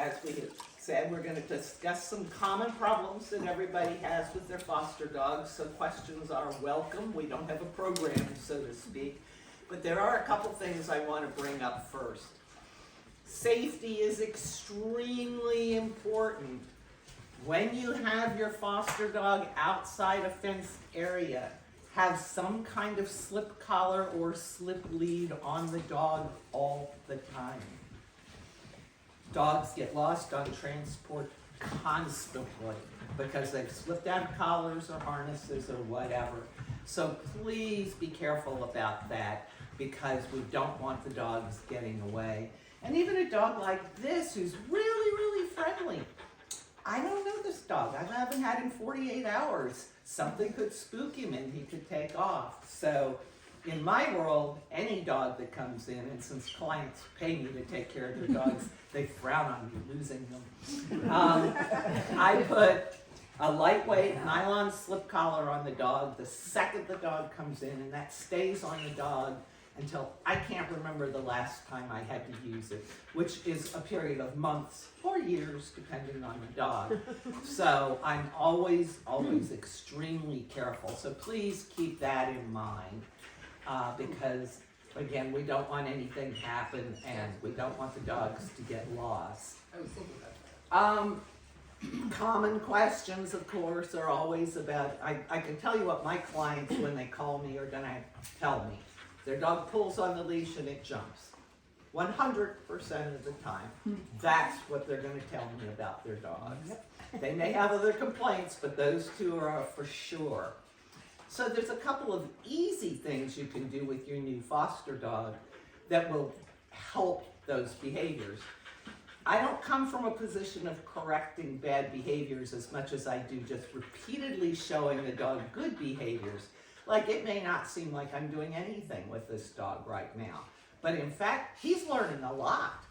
as we had said, we're going to discuss some common problems that everybody has with their foster dogs, so questions are welcome. We don't have a program, so to speak, but there are a couple things I want to bring up first. Safety is extremely important. When you have your foster dog outside a fenced area, have some kind of slip collar or slip lead on the dog all the time. Dogs get lost on transport constantly because they've slipped out of collars or harnesses or whatever. So please be careful about that because we don't want the dogs getting away. And even a dog like this who's really, really friendly. I don't know this dog. I haven't had him 48 hours. Something could spook him and he could take off. So in my world, any dog that comes in, and since clients pay me to take care of their dogs, they frown on me losing them. I put a lightweight nylon slip collar on the dog the second the dog comes in, and that stays on the dog until I can't remember the last time I had to use it, which is a period of months or years, depending on the dog. So I'm always extremely careful. So please keep that in mind because, again, we don't want anything to happen and we don't want the dogs to get lost. I was thinking about that. Common questions, of course, are always about, I can tell you what my clients, when they call me, are gonna tell me. Their dog pulls on the leash and it jumps. 100% of the time, that's what they're gonna tell me about their dogs. They may have other complaints, but those two are for sure. So there's a couple of easy things you can do with your new foster dog that will help those behaviors. I don't come from a position of correcting bad behaviors as much as I do just repeatedly showing the dog good behaviors. Like, it may not seem like I'm doing anything with this dog right now, but in fact, he's learning a lot.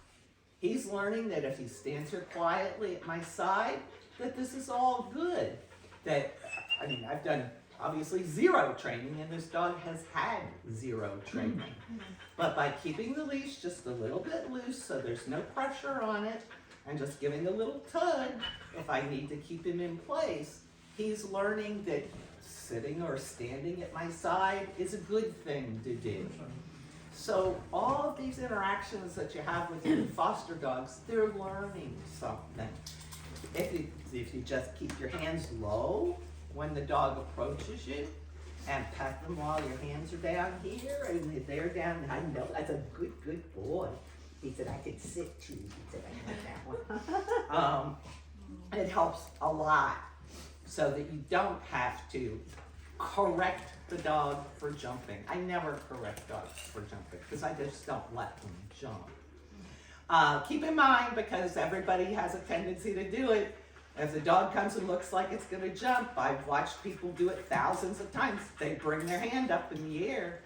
He's learning that if he stands here quietly at my side, that this is all good. That, I mean, I've done obviously zero training, and this dog has had zero training. But by keeping the leash just a little bit loose so there's no pressure on it, and just giving a little tug if I need to keep him in place, he's learning that sitting or standing at my side is a good thing to do. So all of these interactions that you have with your foster dogs, they're learning something. If you just keep your hands low when the dog approaches you and pet them while your hands are down here and they're down, I know that's a good boy. He said, I could sit too. He said, I like that one. It helps a lot so that you don't have to correct the dog for jumping. I never correct dogs for jumping because I just don't let them jump. Keep in mind, because everybody has a tendency to do it, if the dog comes and looks like it's going to jump, I've watched people do it thousands of times. They bring their hand up in the air.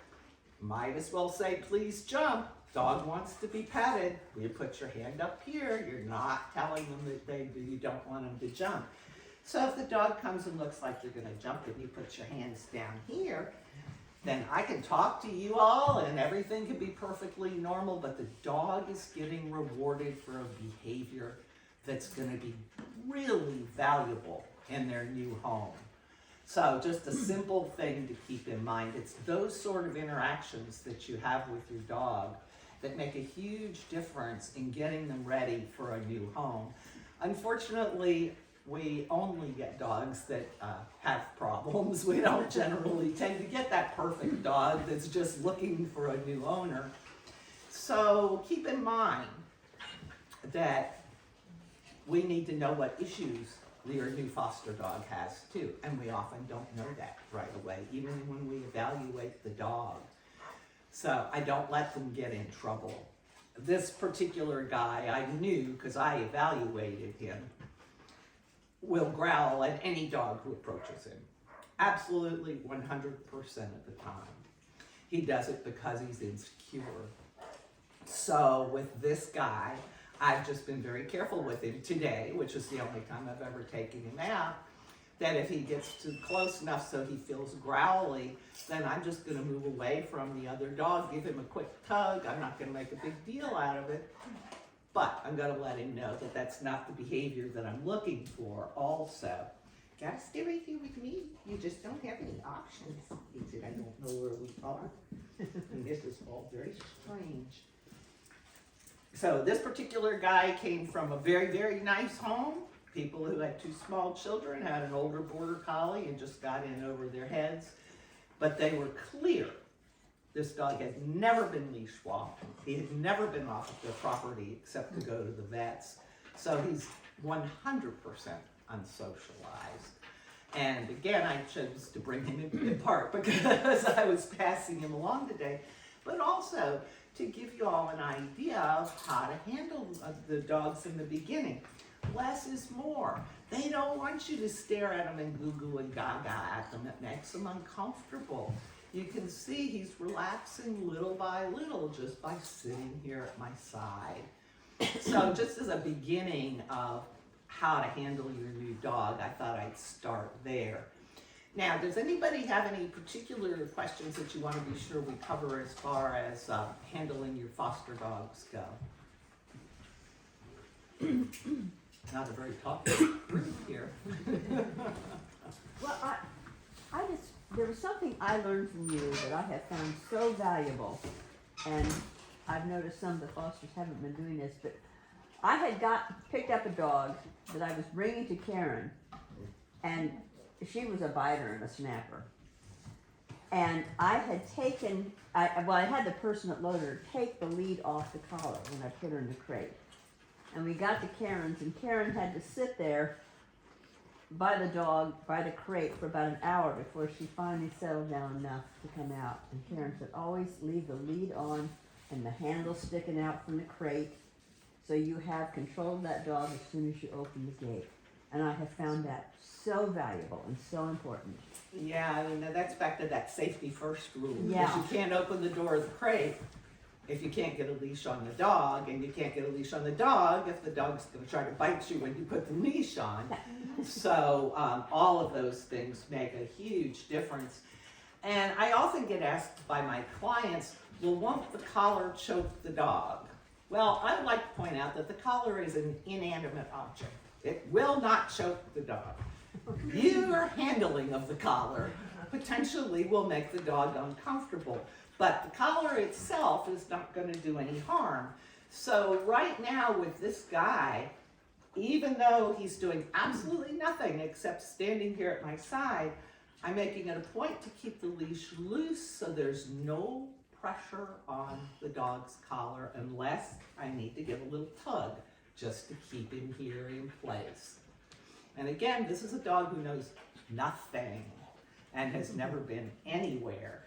Might as well say, please jump. Dog wants to be petted. You put your hand up here. You're not telling them that you don't want them to jump. So if the dog comes and looks like you're going to jump and you put your hands down here, then I can talk to you all and everything can be perfectly normal, but the dog is getting rewarded for a behavior that's going to be really valuable in their new home. So just a simple thing to keep in mind. It's those sort of interactions that you have with your dog that make a huge difference in getting them ready for a new home. Unfortunately, we only get dogs that have problems. We don't generally tend to get that perfect dog that's just looking for a new owner. So keep in mind that we need to know what issues your new foster dog has too, and we often don't know that right away, even when we evaluate the dog. So I don't let them get in trouble. This particular guy I knew, because I evaluated him, will growl at any dog who approaches him. Absolutely 100% of the time. He does it because he's insecure. So with this guy, I've just been very careful with him today, which is the only time I've ever taken him out, that if he gets too close enough so he feels growly, then I'm just going to move away from the other dog, give him a quick tug. I'm not going to make a big deal out of it. But I'm gonna let him know that that's not the behavior that I'm looking for also. Gotta stay right here with me. You just don't have any options. He said, I don't know where we are. And this is all very strange. So this particular guy came from a very, very nice home. People who had 2 small children had an older border collie and just got in over their heads. But they were clear. This dog had never been leash walked. He had never been off of their property except to go to the vets. So he's 100% unsocialized. And again, I chose to bring him in part because I was passing him along today, but also to give you all an idea of how to handle the dogs in the beginning. Less is more. They don't want you to stare at them and goo-goo and gaga at them. It makes them uncomfortable. You can see he's relaxing little by little just by sitting here at my side. So just as a beginning of how to handle your new dog, I thought I'd start there. Now, does anybody have any particular questions that you want to be sure we cover as far as handling your foster dogs go? Not a very talkative group here. Well, there was something I learned from you that I have found so valuable, and I've noticed some of the fosters haven't been doing this, but I had picked up a dog that I was bringing to Karin, and she was a biter and a snapper. And I had taken, I had the person that loaded her take the lead off the collar when I put her in the crate. And we got to Karin's, and Karin had to sit there by the dog, by the crate for about an hour before she finally settled down enough to come out. And Karin said, always leave the lead on and the handle sticking out from the crate so you have control of that dog as soon as you open the gate. And I have found that so valuable and so important. Yeah, I mean, that's back to that safety first rule. Yeah. Because you can't open the door of the crate if you can't get a leash on the dog, and you can't get a leash on the dog if the dog's going to try to bite you when you put the leash on. So all of those things make a huge difference. And I often get asked by my clients, well, won't the collar choke the dog? Well, I would like to point out that the collar is an inanimate object. It will not choke the dog. Your handling of the collar potentially will make the dog uncomfortable, but the collar itself is not going to do any harm. So right now with this guy, even though he's doing absolutely nothing except standing here at my side, I'm making it a point to keep the leash loose so there's no pressure on the dog's collar unless I need to give a little tug just to keep him here in place. And again, this is a dog who knows nothing and has never been anywhere.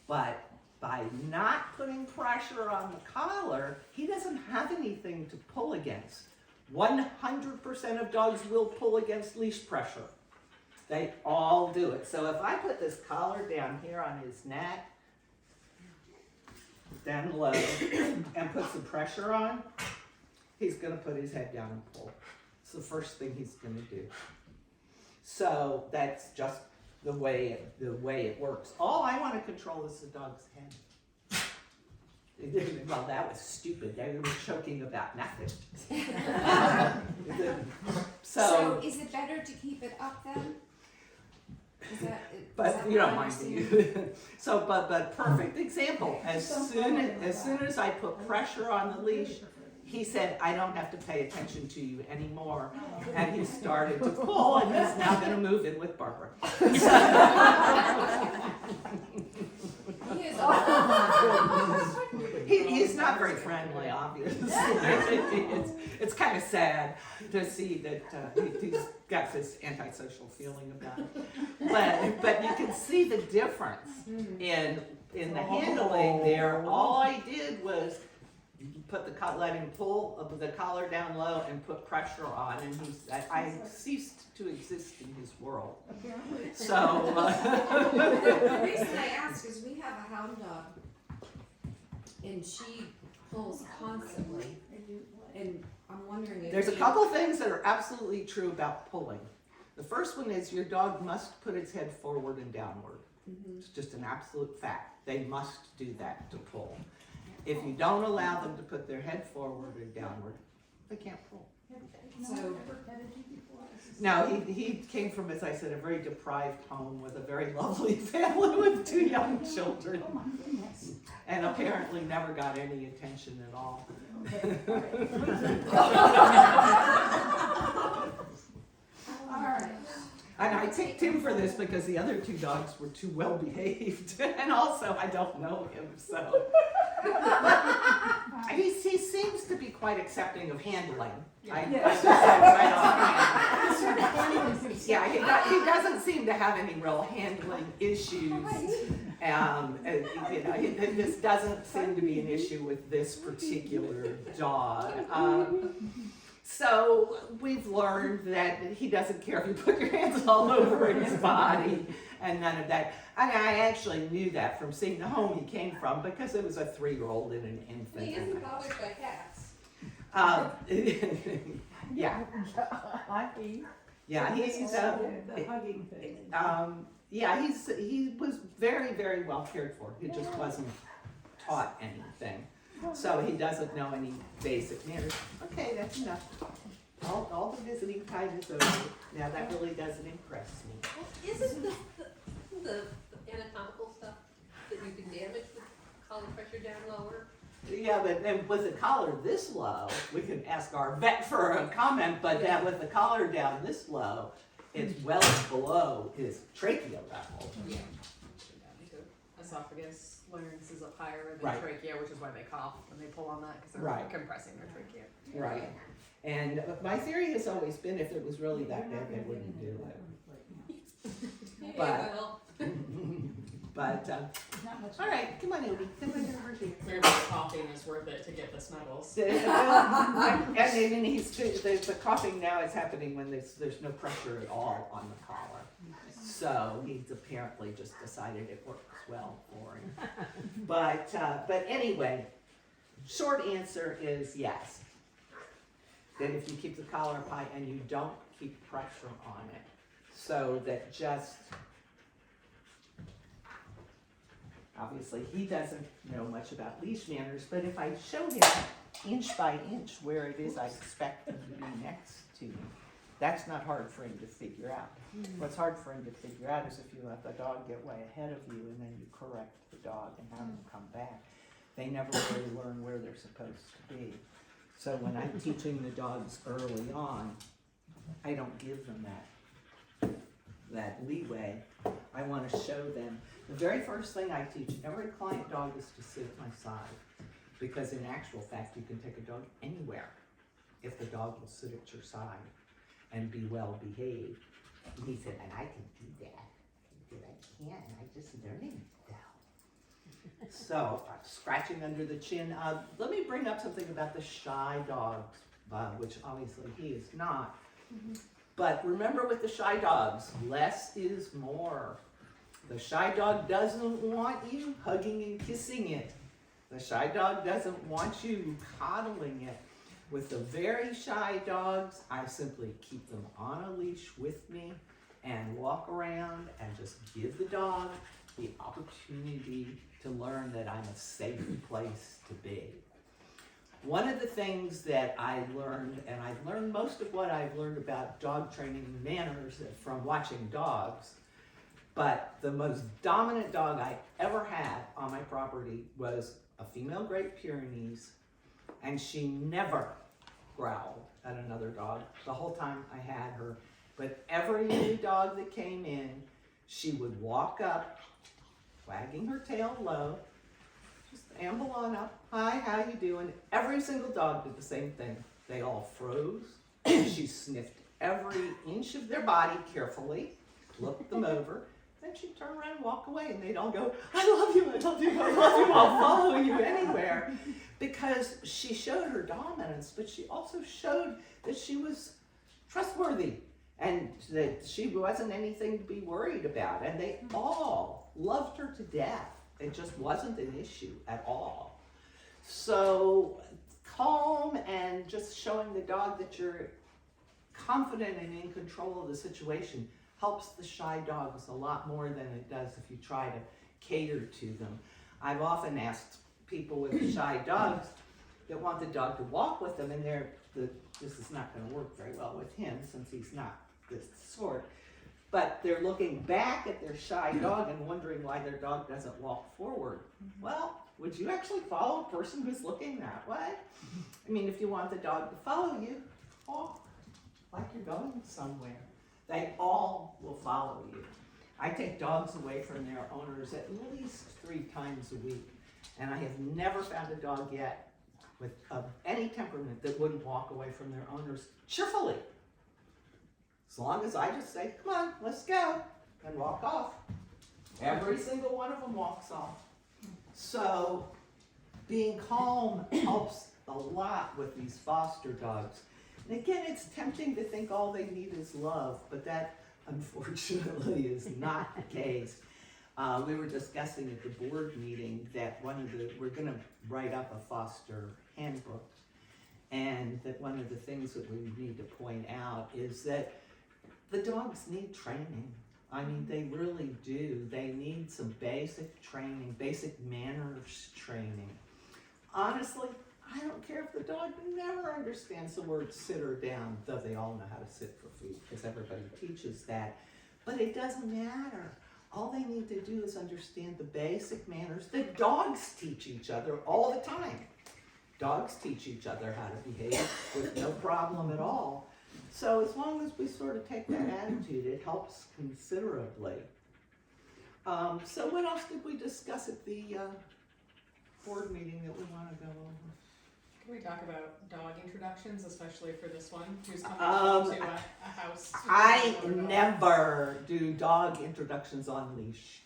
But by not putting pressure on the collar, he doesn't have anything to pull against. 100% of dogs will pull against leash pressure. They all do it. So if I put this collar down here on his neck, down low, and put some pressure on, he's going to put his head down and pull. It's the first thing he's going to do. So that's just the way it works. All I want to control is the dog's head. Well, that was stupid. They were choking about nothing. So is it better to keep it up then? But you don't mind me. So, but perfect example. As soon as I put pressure on the leash, he said, I don't have to pay attention to you anymore. And he started to pull, and he's now going to move in with Barbara. He's not very friendly, obviously. It's kind of sad to see that he's got this antisocial feeling about it. But you can see the difference in the handling there. All I did was let him pull the collar down low and put pressure on, and I ceased to exist in his world. So The reason I ask is we have a hound dog, and she pulls constantly, and I'm wondering if there's a couple things that are absolutely true about pulling. The first one is your dog must put its head forward and downward. It's just an absolute fact. They must do that to pull. If you don't allow them to put their head forward and downward, They can't pull. So, No, he came from, as I said, a very deprived home with a very lovely family with 2 young children. And apparently never got any attention at all. alright. And I take Tim for this because the other 2 dogs were too well behaved. And also, I don't know him, so. He seems to be quite accepting of handling. I just said right offhand. Yeah, he doesn't seem to have any real handling issues. This doesn't seem to be an issue with this particular dog. So we've learned that he doesn't care if you put your hands all over his body and none of that. And I actually knew that from seeing the home he came from because it was a 3-year-old and an infant. He isn't bothered by cats. Yeah. Yeah, he's he was very, very well cared for. He just wasn't taught anything. So he doesn't know any basic manners. Okay, that's enough. All the visiting time is over. Now that really doesn't impress me. Isn't the anatomical stuff that you can damage with collar pressure down lower? Yeah, but then with the collar this low, we can ask our vet for a comment, but with the collar down this low, it's well below his trachea level. Yeah. Esophagus, larynx is up higher than Right. trachea, which is why they cough when they pull on that, because they're Right. compressing their trachea. Right. And my theory has always been if it was really that bad, they wouldn't do it. But- Well, But, all right, come on, Odie, come on over here. Maybe the coughing is worth it to get the snuggles. And then the coughing now is happening when there's no pressure at all on the collar. So he's apparently just decided it works well for him. But anyway, short answer is yes. That if you keep the collar up high and you don't keep pressure on it, so that just, obviously he doesn't know much about leash manners, but if I show him inch by inch where it is I expect him to be next to me, that's not hard for him to figure out. What's hard for him to figure out is if you let the dog get way ahead of you and then you correct the dog and have him come back. They never really learn where they're supposed to be. So when I'm teaching the dogs early on, I don't give them that leeway. I want to show them. The very first thing I teach every client dog is to sit at my side. Because in actual fact, you can take a dog anywhere if the dog will sit at your side and be well behaved. And he said, and I can do that. I said, I can't, and I'm just learning now. So, scratching under the chin. Let me bring up something about the shy dogs, which obviously he is not. But remember with the shy dogs, less is more. The shy dog doesn't want you hugging and kissing it. The shy dog doesn't want you coddling it. With the very shy dogs, I simply keep them on a leash with me and walk around and just give the dog the opportunity to learn that I'm a safe place to be. One of the things that I learned, and I've learned most of what I've learned about dog training and manners from watching dogs, but the most dominant dog I ever had on my property was a female Great Pyrenees, and she never growled at another dog the whole time I had her. But every new dog that came in, she would walk up, wagging her tail low, just amble on up. Hi, how you doing? Every single dog did the same thing. They all froze. She sniffed every inch of their body carefully, looked them over, then she'd turn around and walk away, and they'd all go, I love you, I love you, I love you, I'll follow you anywhere. Because she showed her dominance, but she also showed that she was trustworthy and that she wasn't anything to be worried about. And they all loved her to death. It just wasn't an issue at all. So calm and just showing the dog that you're confident and in control of the situation helps the shy dogs a lot more than it does if you try to cater to them. I've often asked people with shy dogs that want the dog to walk with them, and that this is not gonna work very well with him since he's not this sort. But they're looking back at their shy dog and wondering why their dog doesn't walk forward. Well, would you actually follow a person who's looking that way? I mean, if you want the dog to follow you, walk like you're going somewhere. They all will follow you. I take dogs away from their owners at least 3 times a week, and I have never found a dog yet with of any temperament that wouldn't walk away from their owners cheerfully. As long as I just say, come on, let's go, and walk off. Every single one of them walks off. So being calm helps a lot with these foster dogs. And again, it's tempting to think all they need is love, but that unfortunately is not the case. We were discussing at the board meeting that we're gonna write up a foster handbook, and that one of the things that we need to point out is that the dogs need training. I mean, they really do. They need some basic training, basic manners training. Honestly, I don't care if the dog never understands the word sit or down, though they all know how to sit for food because everybody teaches that. But it doesn't matter. All they need to do is understand the basic manners that dogs teach each other all the time. Dogs teach each other how to behave with no problem at all. So as long as we sort of take that attitude, it helps considerably. So what else did we discuss at the board meeting that we want to go over? Can we talk about dog introductions, especially for this one, who's coming to a house? I never do dog introductions on leash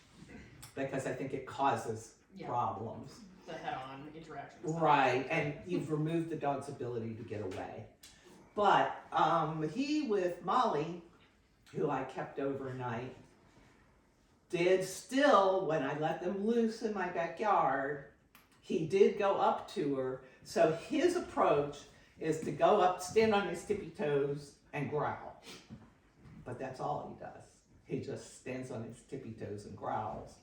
because I think it causes problems. The head-on interactions. Right, and you've removed the dog's ability to get away. But he with Molly, who I kept overnight, did still, when I let them loose in my backyard, he did go up to her. So his approach is to go up, stand on his tippy toes, and growl. But that's all he does. He just stands on his tippy toes and growls.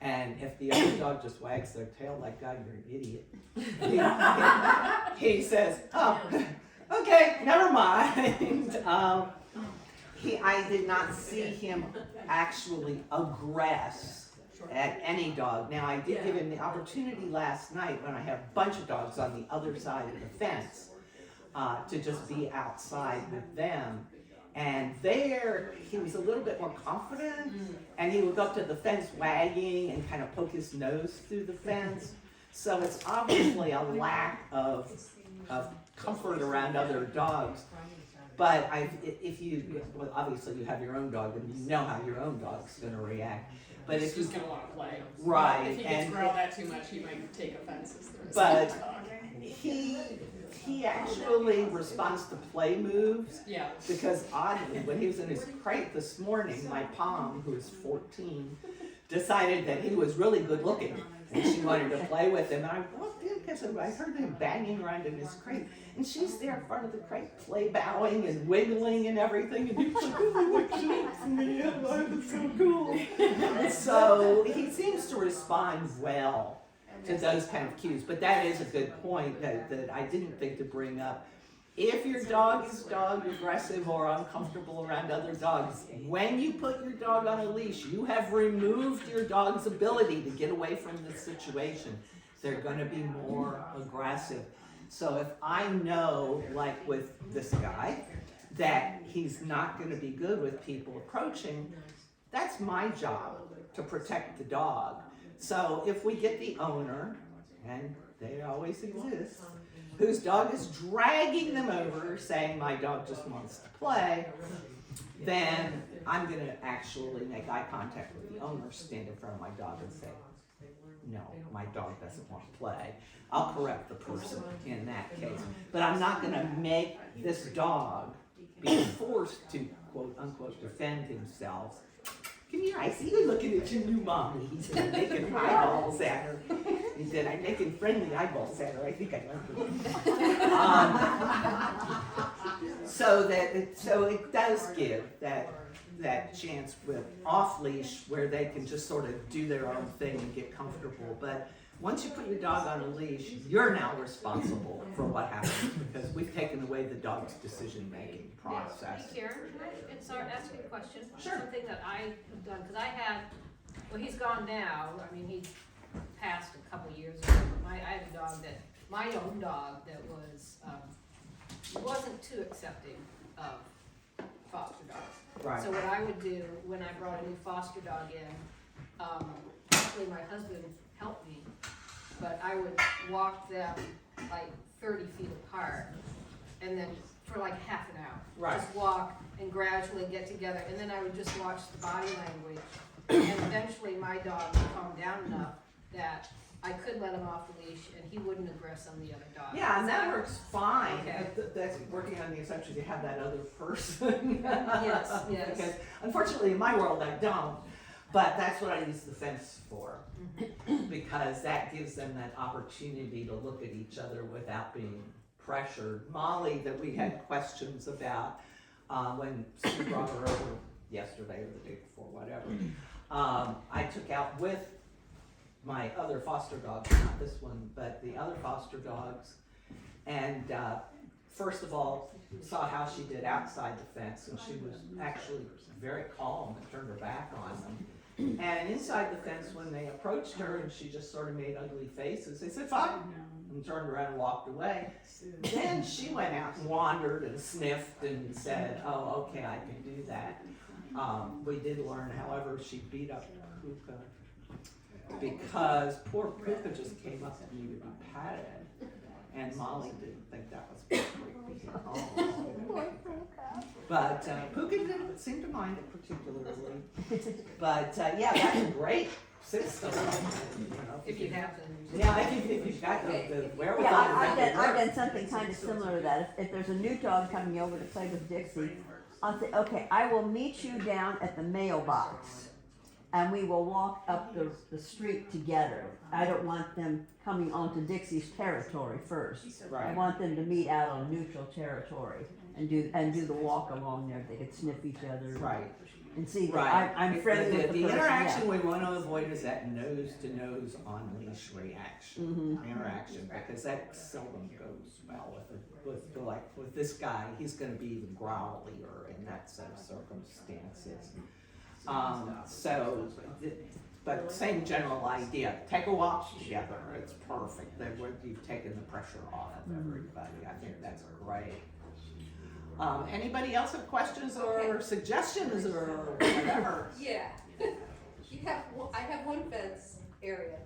And if the other dog just wags their tail like, God, you're an idiot, he says, oh, okay, never mind. I did not see him actually aggress at any dog. Now, I did give him the opportunity last night when I have a bunch of dogs on the other side of the fence to just be outside with them. And there, he was a little bit more confident, and he would go up to the fence wagging and kind of poke his nose through the fence. So it's obviously a lack of comfort around other dogs. But obviously you have your own dog, and you know how your own dog's going to react. But He's if you just gonna want to play. right, If he gets growled at too much, he might take offenses. But he actually responds to play moves. Yeah. Because oddly, when he was in his crate this morning, my Pom, who's 14, decided that he was really good looking, and she wanted to play with him. And I walked in because I heard him banging around in his crate, and she's there in front of the crate, play bowing and wiggling and everything, and he's like, oh, what shakes me, that's so cool. So he seems to respond well to those kind of cues, but that is a good point that I didn't think to bring up. If your dog is dog aggressive or uncomfortable around other dogs, when you put your dog on a leash, you have removed your dog's ability to get away from the situation. They're going to be more aggressive. So if I know, like with this guy, that he's not going to be good with people approaching, that's my job to protect the dog. So if we get the owner, and they always exist, whose dog is dragging them over saying my dog just wants to play, then I'm going to actually make eye contact with the owner, stand in front of my dog and say, no, my dog doesn't want to play. I'll correct the person in that case. But I'm not going to make this dog be forced to, quote unquote, defend himself. Come here, I see you looking at your new mommy. He said, I'm making eyeballs at her. He said, I'm making friendly eyeballs at her. I think I learned it. So it does give that chance with off leash where they can just sort of do their own thing and get comfortable. But once you put your dog on a leash, you're now responsible for what happens because we've taken away the dog's decision-making process. Hey Karen, can I start asking a question? Sure. Something that I have done, because I had, well, he's gone now, I mean, he passed a couple years ago, but I had a dog that, my own dog that wasn't too accepting of foster dogs. Right. So what I would do when I brought a new foster dog in, actually my husband helped me, but I would walk them like 30 feet apart, and then for like half an hour. Right. Just walk and gradually get together, and then I would just watch the body language, and eventually my dog would calm down enough that I could let him off the leash, and he wouldn't aggress on the other dog. Yeah, and that works fine. Okay. That's working on the assumption you have that other person. Yes, yes. Because unfortunately, in my world, I don't. But that's what I use the fence for, because that gives them that opportunity to look at each other without being pressured. Molly, that we had questions about when Sue brought her over yesterday or the day before, whatever, I took out with my other foster dogs, not this one, but the other foster dogs, and first of all, saw how she did outside the fence, and she was actually very calm and turned her back on them. And inside the fence, when they approached her and she just sort of made ugly faces, they said, fine, and turned around and walked away. Then she went out and wandered and sniffed and said, oh, okay, I can do that. We did learn, however, she beat up Puka because poor Puka just came up and needed to be patted. And Molly didn't think that was appropriate at all. But Puka didn't seem to mind it particularly. But yeah, that's a great system. If you have them. Yeah, if you've got the wherewithal. Yeah, I've to make it done work. something kind of similar to that. If there's a new dog coming over to play with Dixie, I'll say, okay, I will meet you down at the mailbox, and we will walk up the street together. I don't want them coming onto Dixie's territory first. I Right. want them to meet out on neutral territory and do the walk along there. They could sniff each other Right. and see that Right. I'm friendly with the The person. interaction we want to avoid is that nose to nose on leash reaction, interaction, because that seldom goes well with this guy. He's going to be even growlier in that set of circumstances. But same general idea. Take a walk together. It's perfect. You've taken the pressure off of everybody. I think that's great. Anybody else have questions or suggestions or whatever? Yeah. I have one fence area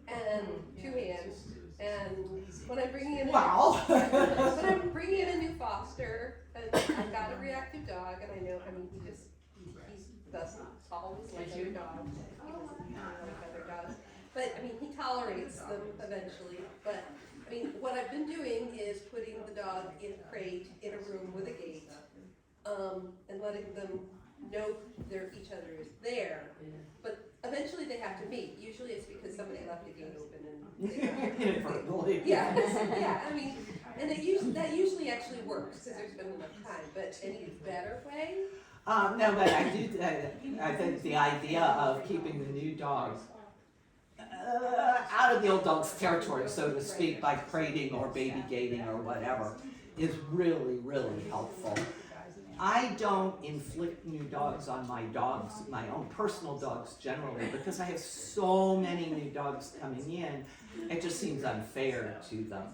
and 2 hands, and when I'm bringing in Wow. when I'm bringing in a new foster, and I've got a reactive dog, and I know, I mean, he doesn't always like other dogs. He doesn't like other dogs, but I mean, he tolerates them eventually. But I mean, what I've been doing is putting the dog in a crate in a room with a gate, and letting them know each other is there. But eventually they have to meet. Usually it's because somebody left the gate open and Inadvertently. yeah, yeah. I mean, and that usually actually works because there's been enough time. But any better way? No, but I do. I think the idea of keeping the new dogs out of the old dog's territory, so to speak, by crating or baby gating or whatever, is really, really helpful. I don't inflict new dogs on my dogs, my own personal dogs generally, because I have so many new dogs coming in, it just seems unfair to them.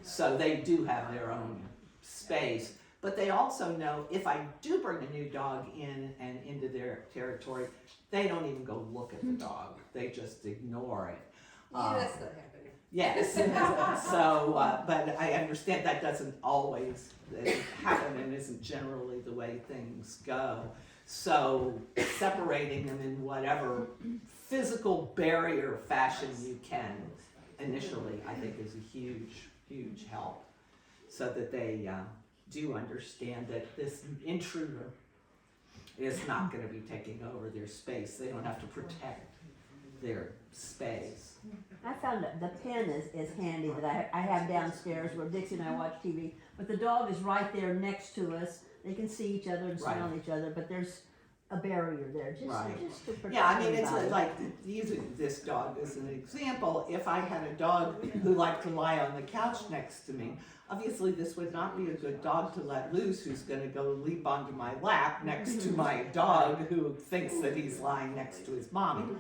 So they do have their own space, but they also know if I do bring a new dog in and into their territory, they don't even go look at the dog, they just ignore it. Yeah, that's not happening. Yes, so, but I understand that doesn't always happen and isn't generally the way things go. So separating them in whatever physical barrier fashion you can initially, I think is a huge, huge help. So that they do understand that this intruder is not going to be taking over their space. They don't have to protect their space. I found that the pen is handy that I have downstairs where Dixie and I watch TV, but the dog is right there next to us. They can see each other and smell each other, but there's a barrier there, Right. just to protect Yeah, I mean, it's everybody. like, using this dog as an example, if I had a dog who liked to lie on the couch next to me, obviously this would not be a good dog to let loose who's gonna go leap onto my lap next to my dog who thinks that he's lying next to his mommy.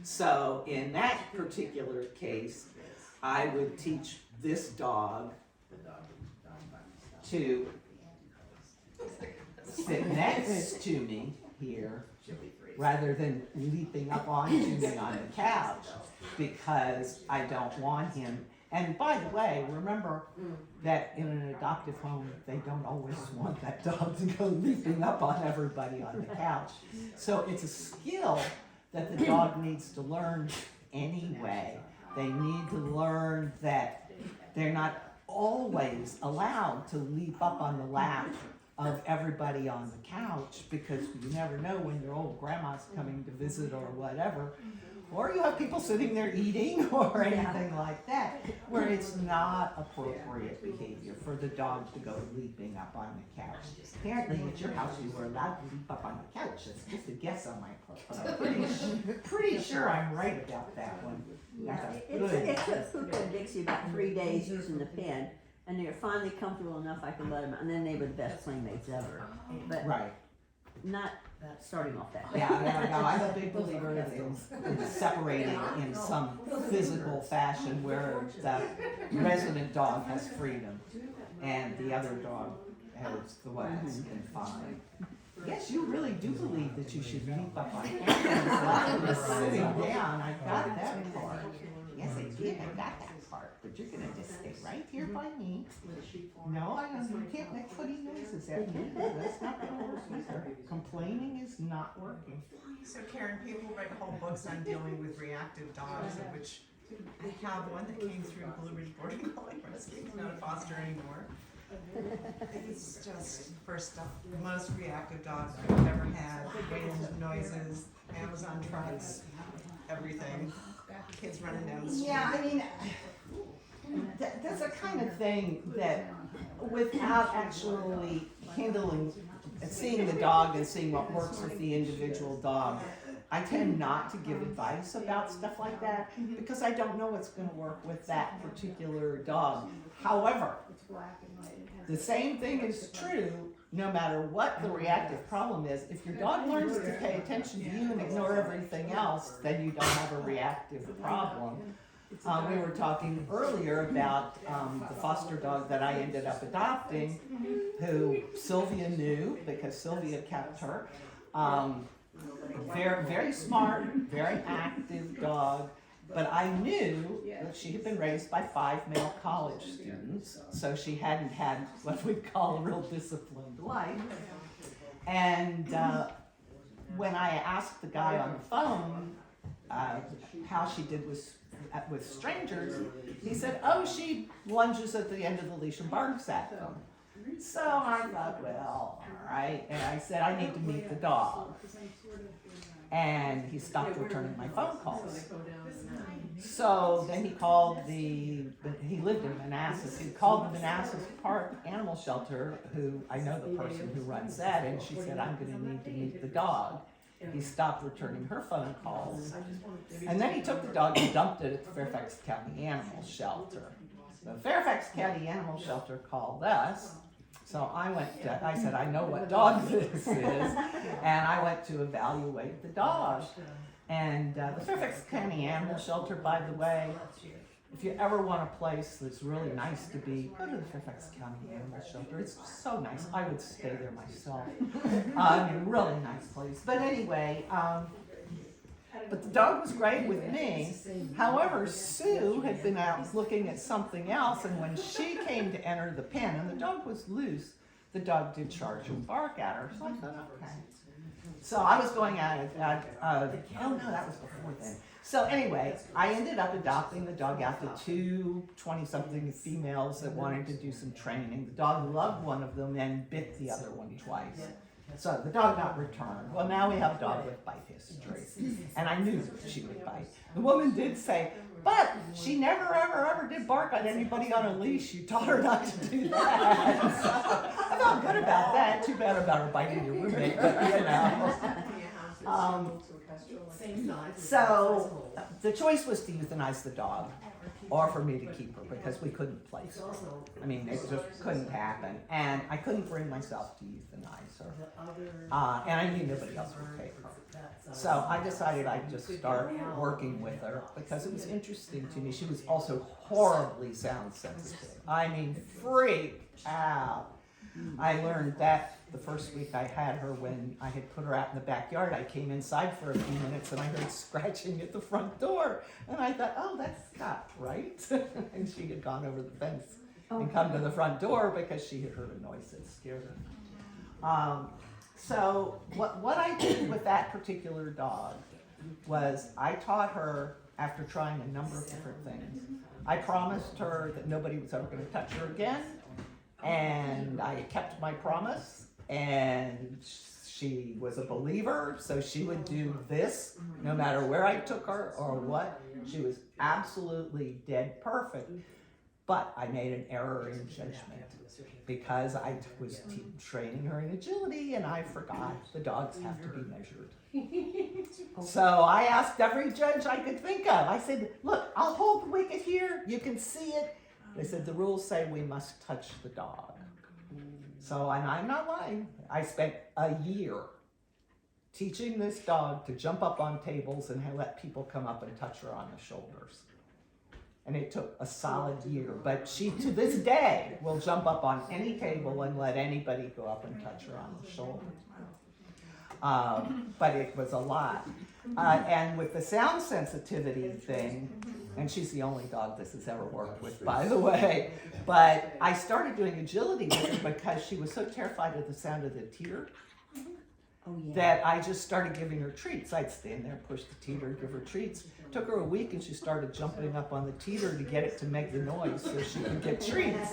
So in that particular case, I would teach this dog to sit next to me here rather than leaping up onto me on the couch, because I don't want him. And by the way, remember that in an adoptive home, they don't always want that dog to go leaping up on everybody on the couch. So it's a skill that the dog needs to learn anyway. They need to learn that they're not always allowed to leap up on the lap of everybody on the couch, because you never know when your old grandma's coming to visit or whatever, or you have people sitting there eating or anything like that, where it's not appropriate behavior for the dog to go leaping up on the couch. Apparently at your house you were allowed to leap up on the couch. That's just a guess on my part, but I'm pretty sure I'm right about that one. That's a good It took Puka and Dixie about 3 days using the pen, and they were finally comfortable enough I could let them out, and then they were the best playmates ever. But right. not starting off that way. Yeah, no, I'm a big believer in separating in some physical fashion where the resident dog has freedom and the other dog has the one that's confined. Yes, you really do believe that you should leap up on animals while you're sitting down. I got that part. Yes, I did. I got that part. But you're gonna just stay right here by me. No, I don't. You can't make funny noises at me. That's not gonna work either. Complaining is not working. So Karen, people write whole books on dealing with reactive dogs, of which I have one that came through Blue Ridge Boarding Collie Rescue. He's not a foster anymore. He's just first up, the most reactive dog I've ever had. Wind, noises, Amazon trucks, everything. Kids running down the street. Yeah, I mean, that's a kind of thing that without actually seeing the dog and seeing what works with the individual dog, I tend not to give advice about stuff like that because I don't know what's going to work with that particular dog. However, the same thing is true no matter what the reactive problem is. If your dog learns to pay attention to you and ignore everything else, then you don't have a reactive problem. We were talking earlier about the foster dog that I ended up adopting, who Sylvia knew because Sylvia kept her. Very, very smart, very active dog. But I knew that she had been raised by 5 male college students, so she hadn't had what we'd call a real disciplined life. And when I asked the guy on the phone how she did with strangers, he said, oh, she lunges at the end of the leash and barks at them. So I thought, well, all right. And I said, I need to meet the dog. And he stopped returning my phone calls. So then he lived in Manassas. He called the Manassas Park Animal Shelter, who I know the person who runs that, and she said, I'm going to need to meet the dog. He stopped returning her phone calls. And then he took the dog and dumped it at the Fairfax County Animal Shelter. The Fairfax County Animal Shelter called us. So I said, I know what dog this is, and I went to evaluate the dog. And the Fairfax County Animal Shelter, by the way, if you ever want a place that's really nice to be, go to the Fairfax County Animal Shelter. It's so nice. I would stay there myself. Really nice place. But anyway, but the dog was great with me. However, Sue had been out looking at something else, and when she came to enter the pen, and the dog was loose, the dog did charge and bark at her. So I thought, okay. So I was going at oh no, that was before then. So anyway, I ended up adopting the dog out to 2 20-something females that wanted to do some training. The dog loved one of them and bit the other one twice. So the dog got returned. Well, now we have a dog with bite history. And I knew she would bite. The woman did say, but she never, ever did bark on anybody on a leash. You taught her not to do that. So I felt good about that. Too bad about her biting your roommate, but you know. Same size. So the choice was to euthanize the dog or for me to keep her because we couldn't place her. I mean, it just couldn't happen. And I couldn't bring myself to euthanize her. And I knew nobody else would take her. So I decided I'd just start working with her because it was interesting to me. She was also horribly sound sensitive. I mean, freaked out. I learned that the first week I had her when I had put her out in the backyard. I came inside for a few minutes and I heard scratching at the front door. And I thought, oh, that's not right. And she had gone over the fence and come to the front door because she had heard a noise that scared her. So what I did with that particular dog was I taught her, after trying a number of different things, I promised her that nobody was ever going to touch her again. And I kept my promise, and she was a believer, so she would do this no matter where I took her or what. She was absolutely dead perfect, but I made an error in judgment because I was training her in agility and I forgot the dogs have to be measured. So I asked every judge I could think of. I said, look, I'll hold the wicket here, you can see it. They said, the rules say we must touch the dog. So, and I'm not lying, I spent a year teaching this dog to jump up on tables and let people come up and touch her on the shoulders. And it took a solid year, but she, to this day, will jump up on any table and let anybody go up and touch her on the shoulder. But it was a lot. And with the sound sensitivity thing, and she's the only dog this has ever worked with, by the way, but I started doing agility with her because she was so terrified of the sound of the teeter that I just started giving her treats. I'd stand there, push the teeter, give her treats. Took her a week and she started jumping up on the teeter to get it to make the noise so she could get treats.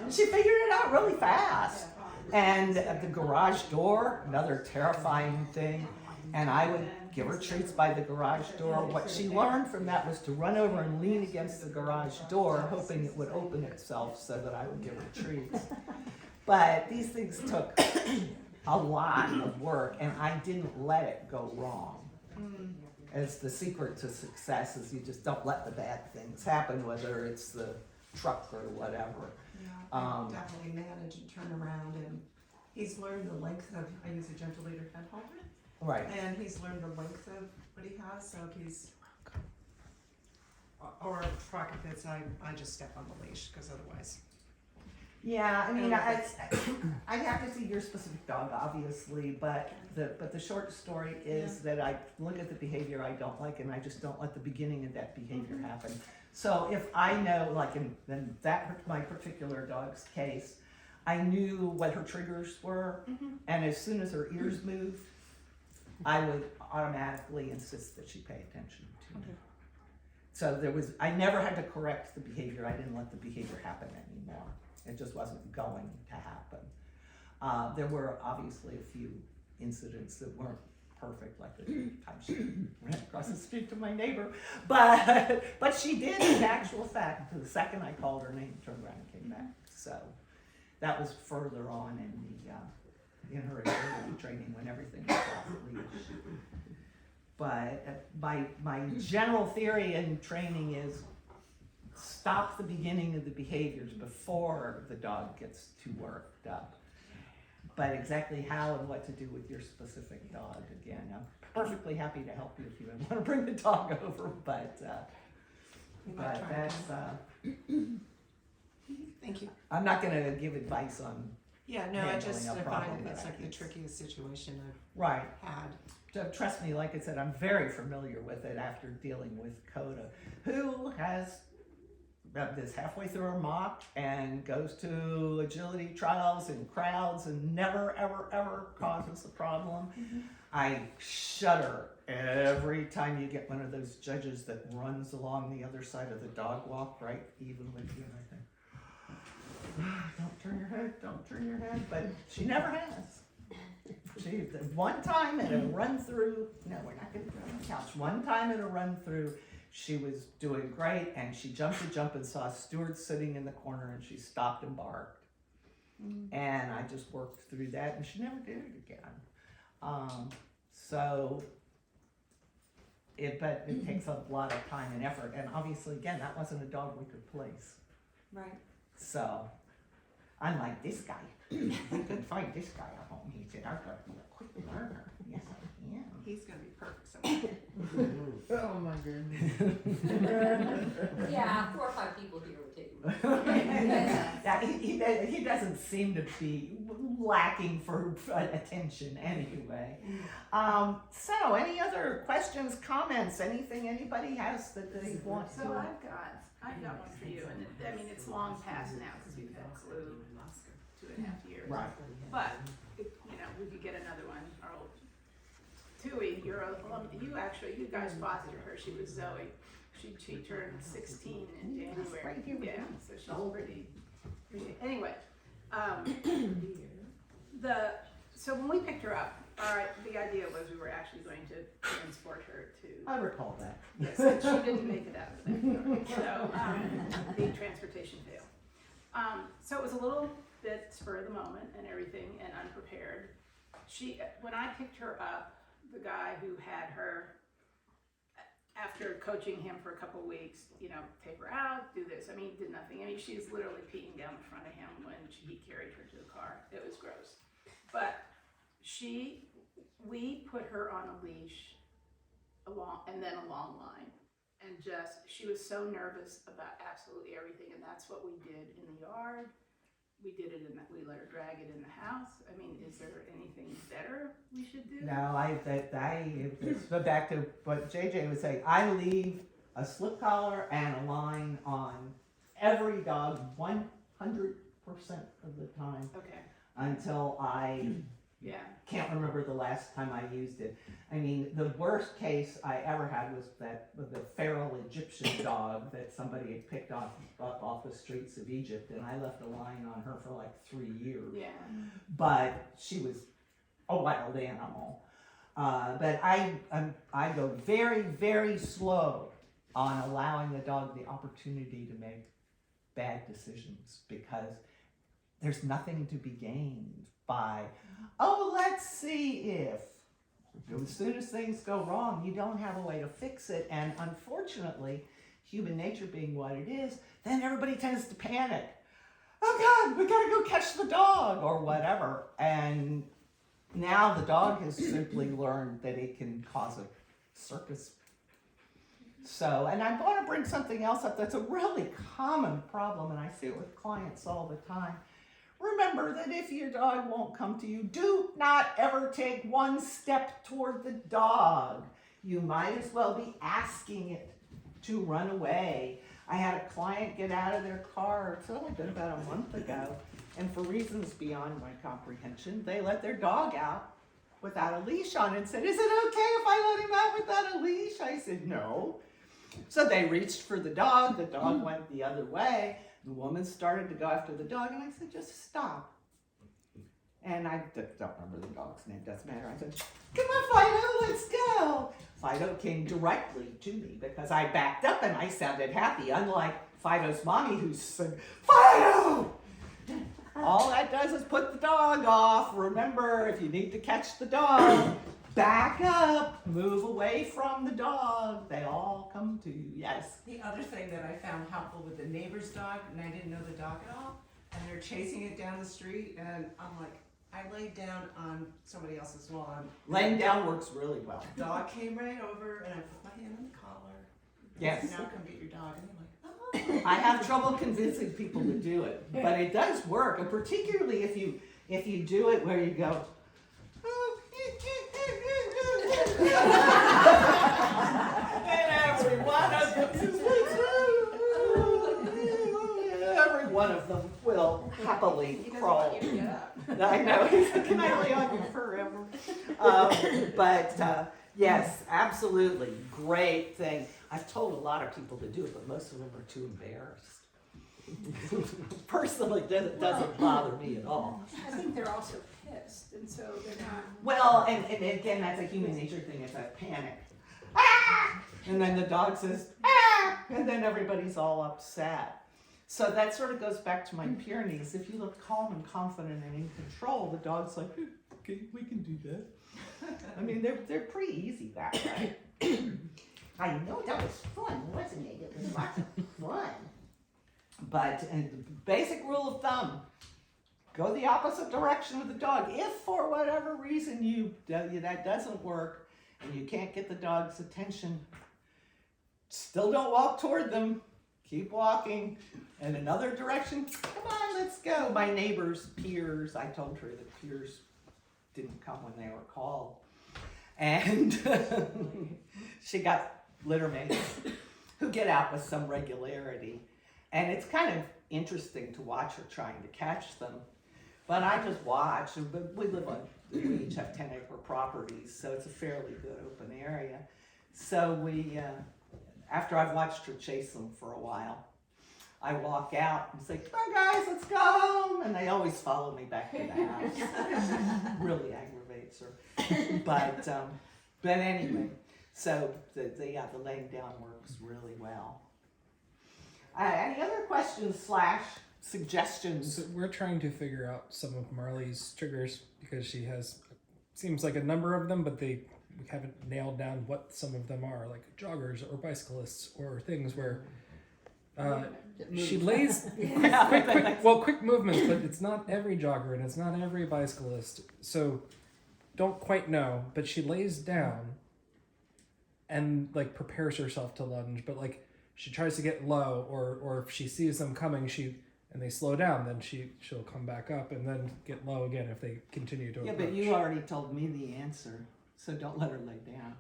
She figured it out really fast. And at the garage door, another terrifying thing, and I would give her treats by the garage door. What she learned from that was to run over and lean against the garage door, hoping it would open itself so that I would give her treats. But these things took a lot of work, and I didn't let it go wrong. As the secret to success is you just don't let the bad things happen, whether it's the truck or whatever. I definitely manage and turn around, and he's learned the length of, I use a gentle leader head halter. Right. And he's learned the length of what he has, so he's, or pocket bits, I just step on the leash, because otherwise. Yeah, I mean, I'd have to see your specific dog, obviously, but the short story is that I look at the behavior I don't like, and I just don't let the beginning of that behavior happen. So if I know, like in my particular dog's case, I knew what her triggers were, and as soon as her ears moved, I would automatically insist that she pay attention to me. So I never had to correct the behavior. I didn't let the behavior happen anymore. It just wasn't going to happen. There were obviously a few incidents that weren't perfect, like the time she ran across the street to my neighbor, but she did, in actual fact, the second I called her name, turned around and came back. So that was further on in her agility training when everything was off the leash. But my general theory in training is stop the beginning of the behaviors before the dog gets too worked up. But exactly how and what to do with your specific dog, again, I'm perfectly happy to help you if you want to bring the dog over, but that's, Thank you. I'm not gonna give advice on, Yeah, no, I just, handling a I problem find that it's I like the can- trickiest situation right. I've had. So trust me, like I said, I'm very familiar with it after dealing with Coda, who has is halfway through her mock and goes to agility trials in crowds and never, ever, ever causes a problem. I shudder every time you get one of those judges that runs along the other side of the dog walk right even with you, and I think, don't turn your head, don't turn your head, but she never has. She, one time at a run through, no, we're not gonna go on the couch, one time at a run through, she was doing great, and she jumped a jump and saw Stuart sitting in the corner, and she stopped and barked. And I just worked through that, and she never did it again. So but it takes a lot of time and effort, and obviously, again, that wasn't a dog we could place. Right. So, unlike this guy, we could find this guy at home. He said, "I'm gonna be a quick learner." Yes, I am. He's gonna be perfect somewhere. Oh my goodness. Yeah, 4 or 5 people here would take him. Yeah, he doesn't seem to be lacking for attention anyway. So, any other questions, comments, anything anybody has that they want So to? I've got one for you, and I mean, it's long past now, cause we've had Clue 2.5 years. Right. But, if, you know, we could get another one, our old Tui, you guys fostered her, she was Zoe. She turned 16 in January. right here with Yeah, me. so she's pretty, anyway, so when we picked her up, the idea was we were actually going to transport her to, I recall that. yes, and she didn't make it out of the backyard, so, the transportation failed. So it was a little bit spur of the moment and everything and unprepared. When I picked her up, the guy who had her, after coaching him for a couple of weeks, you know, take her out, do this. I mean, did nothing. I mean, she's literally peeing down the front of him when he carried her to the car. It was gross. But we put her on a leash and then a long line. And she was so nervous about absolutely everything. And that's what we did in the yard. We did it we let her drag it in the house. I mean, is there anything better we should do? No, let's go back to what JJ was saying. I leave a slip collar and a line on every dog 100% of the time Okay, until I yeah. can't remember the last time I used it. I mean, the worst case I ever had was the feral Egyptian dog that somebody had picked up off the streets of Egypt, and I left a line on her for like 3 years. Yeah. But she was a wild animal. But I go very, very slow on allowing the dog the opportunity to make bad decisions, because there's nothing to be gained by, let's see if. As soon as things go wrong, you don't have a way to fix it. And unfortunately, human nature being what it is, then everybody tends to panic. Oh God, we gotta go catch the dog or whatever. And now the dog has simply learned that it can cause a circus. So, and I want to bring something else up that's a really common problem, and I see it with clients all the time. Remember that if your dog won't come to you, do not ever take one step toward the dog. You might as well be asking it to run away. I had a client get out of their car, it's only been about a month ago, and for reasons beyond my comprehension, they let their dog out without a leash on and said, "Is it okay if I let him out without a leash?" I said, "No." So they reached for the dog went the other way. The woman started to go after the dog, and I said, "Just stop." And I don't remember the dog's name, doesn't matter. I said, "Come on, Fido, let's go." Fido came directly to me because I backed up and I sounded happy, unlike Fido's mommy who said, "Fido!" All that does is put the dog off. Remember, if you need to catch the dog, back up, move away from the dog. They all come to you. Yes. The other thing that I found helpful with the neighbor's dog, and I didn't know the dog at all, and they're chasing it down the street, and I'm like, I laid down on somebody else's lawn. Laying down works really well. The dog came right over, and I put my hand on the collar. Yes. Now come get your dog, and they're like, I have trouble convincing people to do it, but it does work, and particularly if you do it where you go, and every one of them will happily crawl. I know, can I lay on you forever? Yes, absolutely, great thing. I've told a lot of people to do it, but most of them are too embarrassed. Personally, doesn't bother me at all. I think they're also pissed, and so they're not. Well, and again, that's a human nature thing, it's a panic. Ah! And then the dog says, "Ah!" And then everybody's all upset. So that sort of goes back to my Pyrenees. If you look calm and confident and in control, the dog's like, okay, we can do that. I mean, they're pretty easy that way. I know that was fun, wasn't it? It was lots of fun. But the basic rule of thumb, go the opposite direction with the dog. If for whatever reason that doesn't work and you can't get the dog's attention, still don't walk toward them. Keep walking in another direction. Come on, let's go. My neighbor's peers, I told her that peers didn't come when they were called. And she got litter mates who get out with some regularity. And it's kind of interesting to watch her trying to catch them. But I just watch, but we each have 10-acre properties, so it's a fairly good open area. So after I've watched her chase them for a while, I walk out and say, come on guys, let's go home. And they always follow me back to the house. Really aggravates her. But anyway, so the laying down works really well. Any other questions / suggestions? So we're trying to figure out some of Marley's triggers because she has, seems like a number of them, but we haven't nailed down what some of them are, like joggers or bicyclists or things where she lays quick movements, but it's not every jogger and it's not every bicyclist. So don't quite know, but she lays down and like prepares herself to lunge, but like she tries to get low, or if she sees them coming, and they slow down, then she'll come back up and then get low again if they continue to approach. Yeah, but you already told me the answer, so don't let her lay down.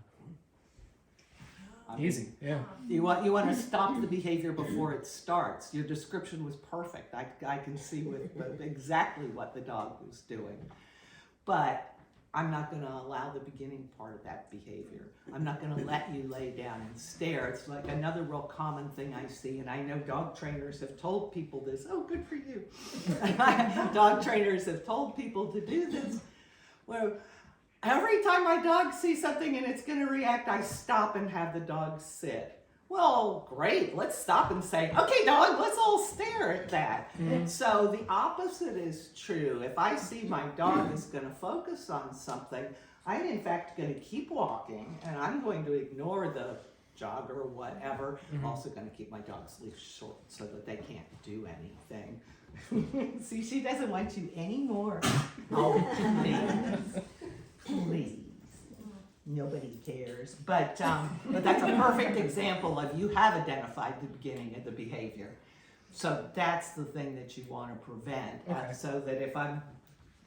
Easy, yeah. You want to stop the behavior before it starts. Your description was perfect. I can see exactly what the dog was doing, but I'm not going to allow the beginning part of that behavior. I'm not going to let you lay down and stare. It's like another real common thing I see, and I know dog trainers have told people this. Oh, good for you. Dog trainers have told people to do this, where every time my dog sees something and it's going to react, I stop and have the dog sit. Well, great. Let's stop and say, okay, dog, let's all stare at that. Mm-hmm. So the opposite is true. If I see my dog is going to focus on something, I'm in fact going to keep walking, and I'm going to ignore the jogger or whatever. Mm-hmm. I'm also going to keep my dog's leash short so that they can't do anything. See, she doesn't want you anymore. Oh, please. Nobody cares. But that's a perfect example of you have identified the beginning of the behavior. So that's the thing that you want to prevent. Okay. So that if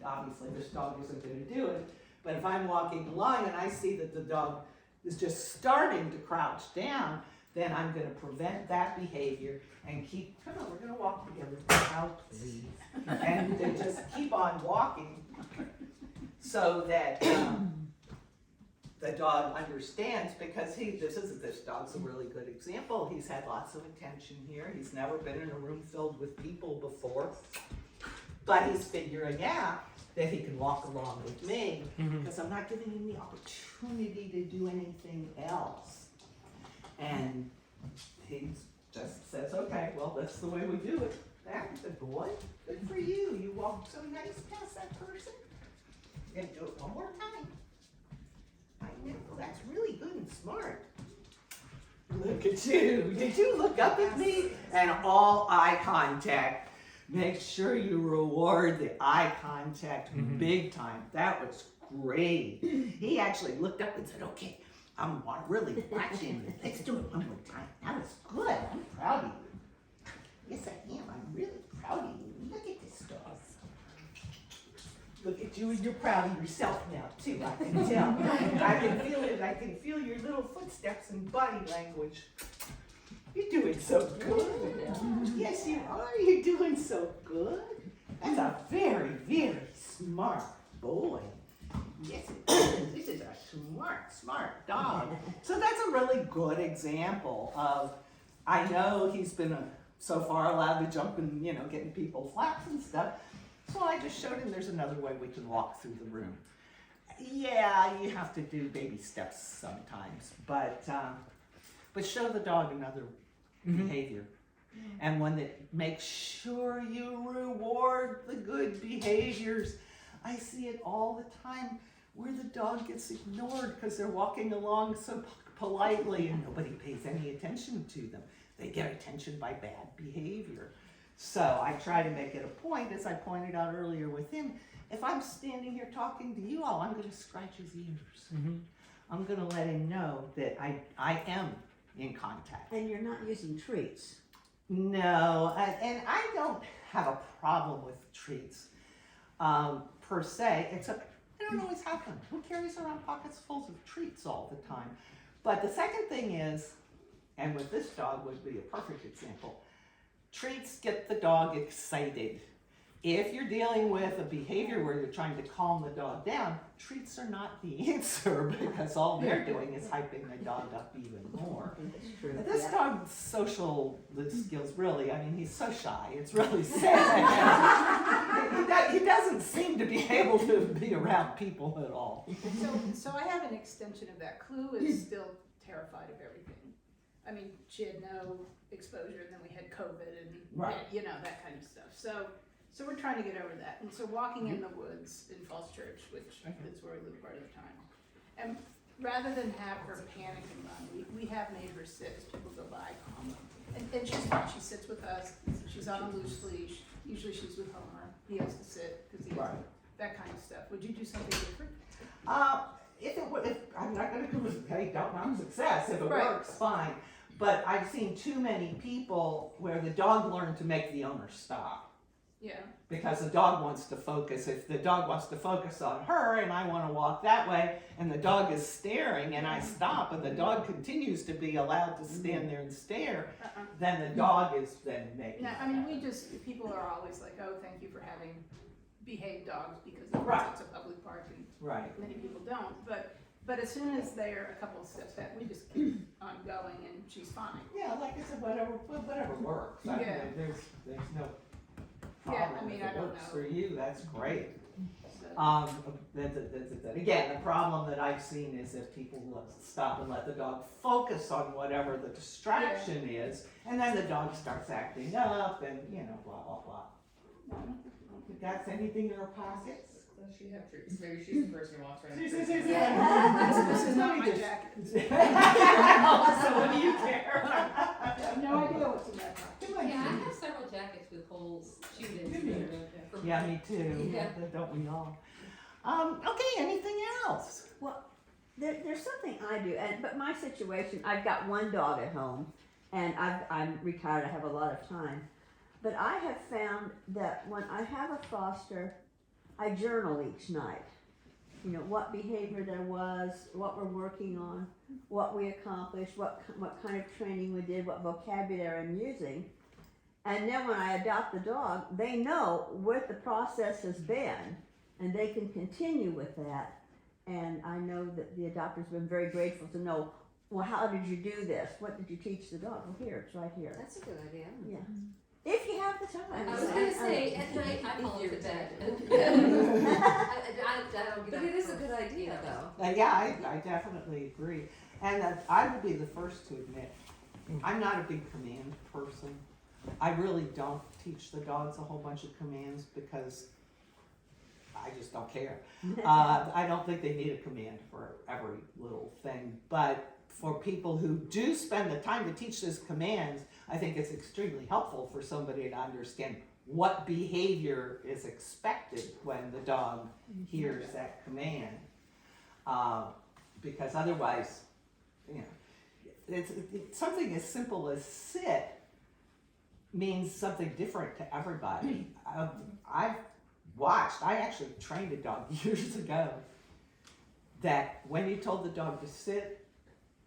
obviously this dog isn't going to do it, but if I'm walking along and I see that the dog is just starting to crouch down, then I'm going to prevent that behavior and come on, we're going to walk together. Oh, please. And then just keep on walking so that the dog understands, because this dog's a really good example. He's had lots of attention here. He's never been in a room filled with people before, but he's figuring out that he can walk along with me because I'm not giving him the opportunity to do anything else. And he just says, okay, well, that's the way we do it. That's a boy. Good for you. You walked so nice past that person. You're going to do it one more time. I know, that's really good and smart. Look at you. Did you look up at me? And all eye contact. Make sure you reward the eye contact big time. That was great. He actually looked up and said, okay, I'm really watching. Let's do it one more time. That was good. I'm proud of you. Yes, I am. I'm really proud of you. Look at this dog. Look at you, and you're proud of yourself now, too, I can tell. I can feel it. I can feel your little footsteps and body language. You're doing so good. Yes, you are. You're doing so good. That's a very, very smart boy. Yes, it is. This is a smart dog. So that's a really good example of, I know he's been so far allowed to jump and, getting people flaps and stuff. So I just showed him there's another way we can walk through the room. Yeah, you have to do baby steps sometimes, but show the dog another behavior, and one that makes sure you reward the good behaviors. I see it all the time where the dog gets ignored because they're walking along so politely and nobody pays any attention to them. They get attention by bad behavior. So I try to make it a point, as I pointed out earlier with him, if I'm standing here talking to you all, I'm going to scratch his ears. Mm-hmm. I'm going to let him know that I am in contact. And you're not using treats. No, and I don't have a problem with treats per se, except I don't always have them. Who carries around pockets full of treats all the time? But the second thing is, and with this dog would be a perfect example, treats get the dog excited. If you're dealing with a behavior where you're trying to calm the dog down, treats are not the answer because all they're doing is hyping the dog up even more. That's true. But this Yeah. dog's social skills really, I mean, he's so shy, it's really sad. He doesn't seem to be able to be around people at all. So I have an extension of that. Clue is still terrified of everything. I mean, she had no exposure, and then we had COVID, and Right. you know, that kind of stuff. So we're trying to get over that. And so walking in the woods in Falls Church, which is where we live part of the time, and rather than have her panic and run, we have made her sit as people go by calmly. And she's fine. She sits with us. She's on a loose leash. Usually she's with Homer. He has to sit because he has Right. that kind of stuff. Would you do something different? If I'm not gonna don't know success, if it Right. works, fine. But I've seen too many people where the dog learned to make the owner stop. Yeah. Because the dog wants to focus. If the dog wants to focus on her and I want to walk that way and the dog is staring and I stop and the dog continues to be allowed to stand there and stare, then the dog is then making No, it I mean, happen. people are always like, oh, thank you for having behaved dogs because Right. it's a public park and Right. many people don't. But as soon as they're a couple of steps back, we just keep on going and she's fine. Yeah, like I said, whatever works. I mean, Yeah. there's no Yeah, I problem. mean, If I it don't works know. for you, that's great. So, Again, the problem that I've seen is if people stop and let the dog focus on whatever the distraction is, and then the dog starts acting up and, blah, blah, blah. You got anything in her pockets? Does she have treats? Maybe she's the person who walks around. This this is not my jacket. So what do you care? I have no idea what's in that pocket. Yeah, I have several jackets with holes chewed into them. Yeah, me too. Yeah. Don't we all? Okay, anything else? There's something I do, but my situation, I've got one dog at home, and I'm retired, I have a lot of time. But I have found that when I have a foster, I journal each night. What behavior there was, what we're working on, what we accomplished, what kind of training we did, what vocabulary I'm using. And then when I adopt the dog, they know what the process has been, and they can continue with that. And I know that the adopters have been very grateful to know, well, how did you do this? What did you teach the dog? Well, here, it's right here. That's a good idea. Yeah. If you have the time. I was gonna say, at night, I fall into bed. I don't get But up it is a till- good idea though. Yeah, I definitely agree. And I would be the first to admit, I'm not a big command person. I really don't teach the dogs a whole bunch of commands because I just don't care. I don't think they need a command for every little thing. But for people who do spend the time to teach those commands, I think it's extremely helpful for somebody to understand what behavior is expected when the dog hears that command. Because otherwise, it's something as simple as sit means something different to everybody. I've watched, I actually trained a dog years ago that when you told the dog to sit,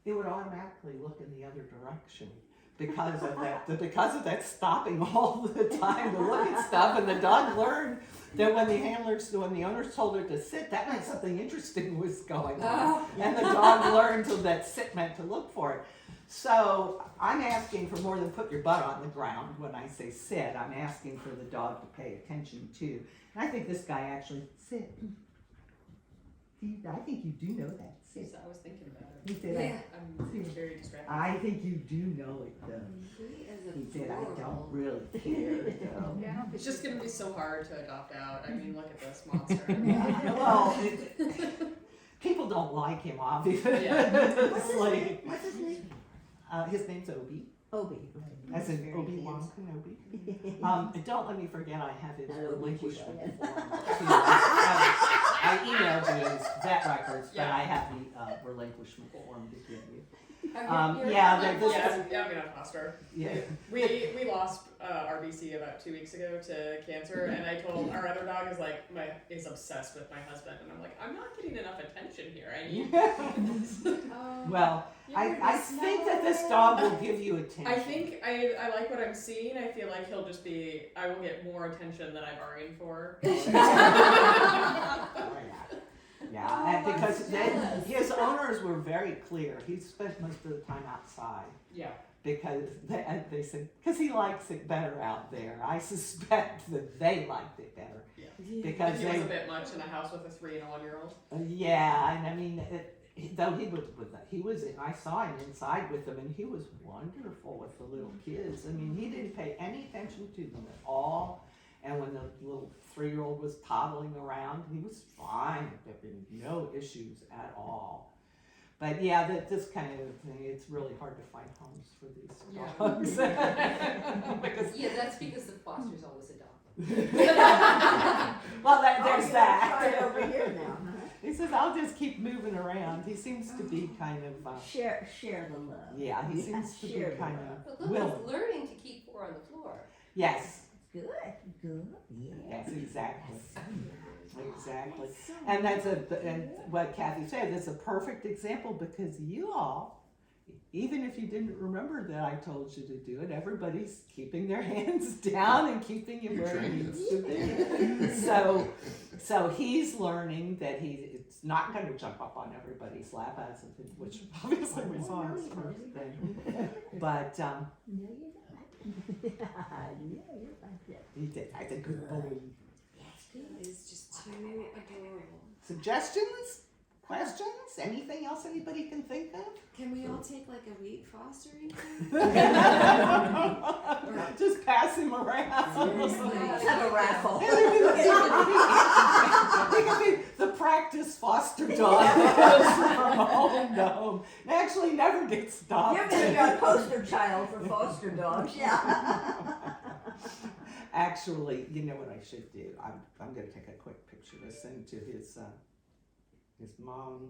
it would automatically look in the other direction because of that stopping all the time to look at stuff. And the dog learned that when the owners told her to sit, that meant something interesting was going on. And the dog learned that sit meant to look for it. So I'm asking for more than put your butt on the ground when I say sit. I'm asking for the dog to pay attention too. And I think this guy actually sit. I think you do know that. So I was thinking about it. He said, Yeah. I'm very distracted. I think you do know it though. He is He said, I don't adorable. really care though. Yeah, I don't think It's just gonna be so hard to adopt out. I mean, look at this monster. Well, people don't like him, obviously. Yeah. What's his Like, name? What's his name? his name's Obi, Obi. as in Very Obi-Wan handsome. Kenobi. Don't let me forget I have his Not Obi-Wan. relinquishment form. I emailed you his vet records, but Yeah. I have the relinquishment form to give you. You're yeah, not they're like just- Yeah, I'm gonna foster. Yeah. We lost RBC about 2 weeks ago to cancer, and I told our other dog is obsessed with my husband, and I'm like, I'm not getting enough attention here. I need. Well, I think that this dog will give you attention. I think I like what I'm seeing. I feel like he'll just be. I will get more attention than I bargained for. Yeah, and because that's then jealous. his owners were very clear. He spent most of the time outside Yeah. because they said because he likes it better out there. I suspect that they liked it better because He was they a bit much in a house with a 3 and a 1 year old. yeah, and I mean though he was I saw him inside with them and he was wonderful with the little kids. I mean he didn't pay any attention to them at all. And when the little 3-year-old was toddling around, he was fine. There have been no issues at all. But yeah, this kind of thing, it's really hard to find homes for these dogs. Because, Yeah, that's because the fosters always adopt them. well, there's that. Right over here now, huh? He says, I'll just keep moving around. He seems to be kind of, Share the love. yeah, he seems to be share the kind love. But of look, willing. he's learning to keep 4 on the floor. Yes, Good, yeah. yes, exactly. Exactly. And and what Kathy said, that's a perfect example because you all, even if you didn't remember that I told you to do it, everybody's keeping their hands down and keeping him where he needs to be. So he's learning that it's not going to jump up on everybody's lap, which obviously we saw his first thing. But No, you're not. No, you're like that. he did. I think good boy. He's just too adorable. Suggestions? Questions? Anything else anybody can think of? Can we all take like a week fostering? Just pass him around. Let's have a raffle. He could be the practice foster dog that goes from home to home. And actually never gets stopped. You're gonna be our poster child for foster dogs, yeah. Actually, you know what I should do? I'm going to take a quick picture to send to his mom